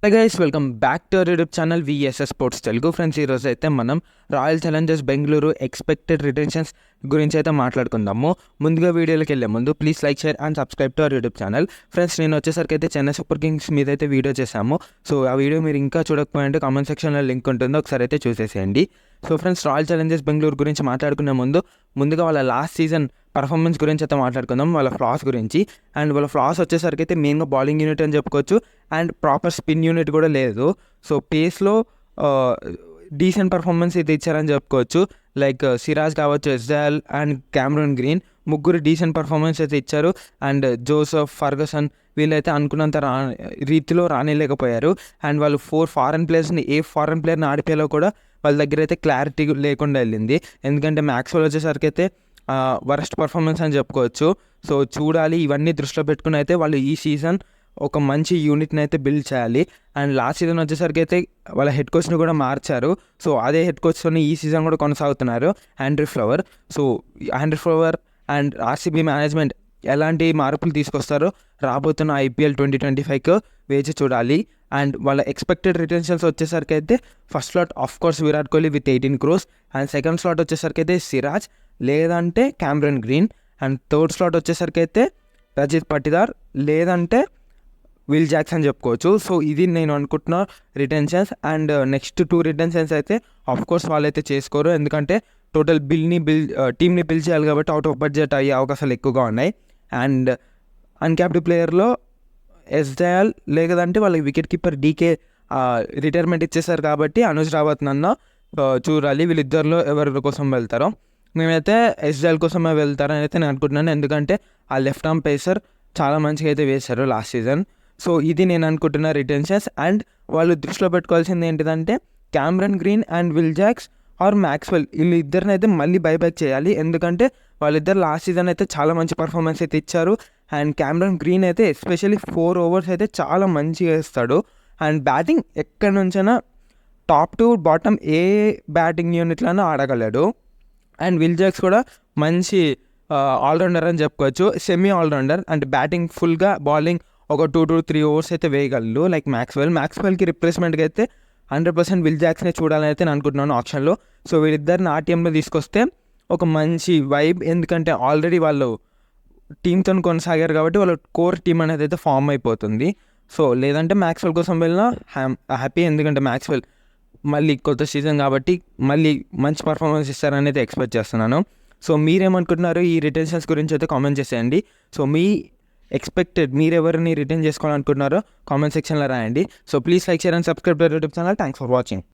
Hello guys, welcome back to our YouTube channel VSS sports Telugu. Friends, ఈరోజు అయితే మనం royal Challengers Bengaluru expected retentions గురించి అయితే మాట్లాడుకుందాము. ముందుగా వీడియోలోకి వెళ్ళే ముందు please like, share and subscribe to our YouTube channel. Friends, నేను వచ్చేసరికి అయితే చెన్నై సూపర్ కింగ్స్ మీద అయితే వీడియో చేశాము. సో ఆ వీడియో మీరు ఇంకా చూడకపోయింటే కామెంట్ సెక్షన్లో లింక్ ఉంటుంది, ఒకసారి అయితే చూసేసేయండి. So friends, royal Challengers Bengaluru గురించి మాట్లాడుకునే ముందుగా వాళ్ళ లాస్ట్ సీజన్ పర్ఫార్మెన్స్ గురించి అయితే మాట్లాడుకుందాం, వాళ్ళ ఫ్లాస్ గురించి. అండ్ వాళ్ళ ఫ్లాస్ వచ్చేసరికి అయితే మెయిన్గా బౌలింగ్ యూనిట్ అని చెప్పుకోవచ్చు, అండ్ ప్రాపర్ స్పిన్ యూనిట్ కూడా లేదు. సో పేస్లో డీసెంట్ పర్ఫార్మెన్స్ అయితే ఇచ్చారని చెప్పుకోవచ్చు. లైక్ సిరాజ్ కావచ్చు, ఎస్జాల్ అండ్ క్యామరూన్ గ్రీన్ ముగ్గురు డీసెంట్ పర్ఫార్మెన్స్ అయితే ఇచ్చారు. అండ్ జోసెఫ్, ఫర్గసన్ వీళ్ళైతే అనుకున్నంత రీతిలో రానిలేకపోయారు. అండ్ వాళ్ళు 4 ఫారెన్ ప్లేయర్స్ని ఏ ఫారెన్ ప్లేయర్ని ఆడిపోయేలో కూడా వాళ్ళ దగ్గర అయితే క్లారిటీ లేకుండా వెళ్ళింది. ఎందుకంటే మ్యాక్స్వెల్ వచ్చేసరికి అయితే వరస్ట్ పర్ఫార్మెన్స్ అని చెప్పుకోవచ్చు. సో చూడాలి, ఇవన్నీ దృష్టిలో పెట్టుకుని అయితే వాళ్ళు ఈ సీజన్ ఒక మంచి యూనిట్ని అయితే బిల్డ్ చేయాలి. అండ్ లాస్ట్ సీజన్ వచ్చేసరికి అయితే వాళ్ళ హెడ్ కోచ్ని కూడా మార్చారు. సో అదే హెడ్ కోచ్తోని ఈ సీజన్ కూడా కొనసాగుతున్నారు, Andrew flower. So Andrew flower and RCB management ఎలాంటి మార్పులు తీసుకొస్తారో రాబోతున్న IPL 2025కు వేచి చూడాలి. అండ్ వాళ్ళ ఎక్స్పెక్టెడ్ రిటెన్షన్స్ వచ్చేసరికి అయితే first slot of course Virat Kohli with 18 crores, and second slot వచ్చేసరికి అయితే సిరాజ్ లేదంటే Cameron Green, and third slot వచ్చేసరికి అయితే రజిత్ పటిదార్ లేదంటే విల్ జాక్స్ అని చెప్పుకోవచ్చు. సో ఇది నేను అనుకుంటున్న రిటెన్షన్స్. అండ్ నెక్స్ట్ 2 రిటెన్షన్స్ అయితే ఆఫ్ కోర్స్ వాళ్ళైతే చేసుకోరు, ఎందుకంటే టోటల్ టీమ్ని బిల్డ్ చేయాలి కాబట్టి అవుట్ ఆఫ్ బడ్జెట్ అయ్యే అవకాశాలు ఎక్కువగా ఉన్నాయి. అండ్ అన్క్యాప్డ్ ప్లేయర్లో ఎస్జాల్ లేదంటే వాళ్ళకి వికెట్ కీపర్ డీకే రిటైర్మెంట్ ఇచ్చేసారు కాబట్టి అనుజ్ రావత్ నన్న చూడాలి, వీళ్ళిద్దరిలో ఎవరి కోసం వెళ్తారో. మేమైతే ఎస్జాల్ కోసమే వెళ్తారని అయితే నేను అనుకుంటున్నాను, ఎందుకంటే ఆ లెఫ్ట్ ఆర్మ్ పేసర్ చాలా మంచిగా అయితే వేశారు లాస్ట్ సీజన్. సో ఇది నేను అనుకుంటున్న రిటెన్షన్స్. అండ్ వాళ్ళు దృష్టిలో పెట్టుకోవాల్సింది ఏంటిదంటే Cameron Green and Will Jacks or Maxwell వీళ్ళు ఇద్దరిని అయితే మళ్ళీ బైబ్యాక్ చేయాలి, ఎందుకంటే వాళ్ళిద్దరు లాస్ట్ సీజన్ అయితే చాలా మంచి పర్ఫార్మెన్స్ అయితే ఇచ్చారు. అండ్ క్యామరన్ గ్రీన్ అయితే ఎస్పెషల్లీ 4 overs అయితే చాలా మంచిగా వేస్తాడు. అండ్ బ్యాటింగ్ ఎక్కడి నుంచైనా టాప్ టు బాటమ్ ఏ బ్యాటింగ్ యూనిట్లోనూ ఆడగలడు. అండ్ విల్ జాక్స్ కూడా మంచి ఆల్రౌండర్ అని చెప్పుకోవచ్చు, సెమీ ఆల్రౌండర్. అండ్ బ్యాటింగ్ ఫుల్గా, బౌలింగ్ ఒక 2 to 3 overs అయితే వేయగలరు. లైక్ మ్యాక్స్వెల్కి రిప్లేస్మెంట్గా అయితే 100% విల్ జాక్స్నే చూడాలని అయితే నేను అనుకుంటున్నాను ఆప్షన్లో. సో వీళ్ళిద్దరిని టీంలో తీసుకొస్తే ఒక మంచి వైబ్, ఎందుకంటే ఆల్రెడీ వాళ్ళు టీంతో కొనసాగారు కాబట్టి వాళ్ళ కోర్ టీం అనేది అయితే ఫామ్ అయిపోతుంది. సో లేదంటే మ్యాక్స్వెల్ కోసం వెళ్ళినా హ్యాపీ, ఎందుకంటే మ్యాక్స్వెల్ మళ్ళీ కొత్త సీజన్ కాబట్టి మళ్ళీ మంచి పర్ఫార్మెన్స్ ఇస్తారని అయితే ఎక్స్పెక్ట్ చేస్తున్నాను. సో మీరేమనుకుంటున్నారు ఈ రిటెన్షన్స్ గురించి అయితే కామెంట్ చేసేయండి. సో మీరెవరిని రిటర్న్ చేసుకోవాలనుకుంటున్నారో కామెంట్ సెక్షన్లో రాయండి. So please like, share and subscribe to YouTube channel. Thanks for watching.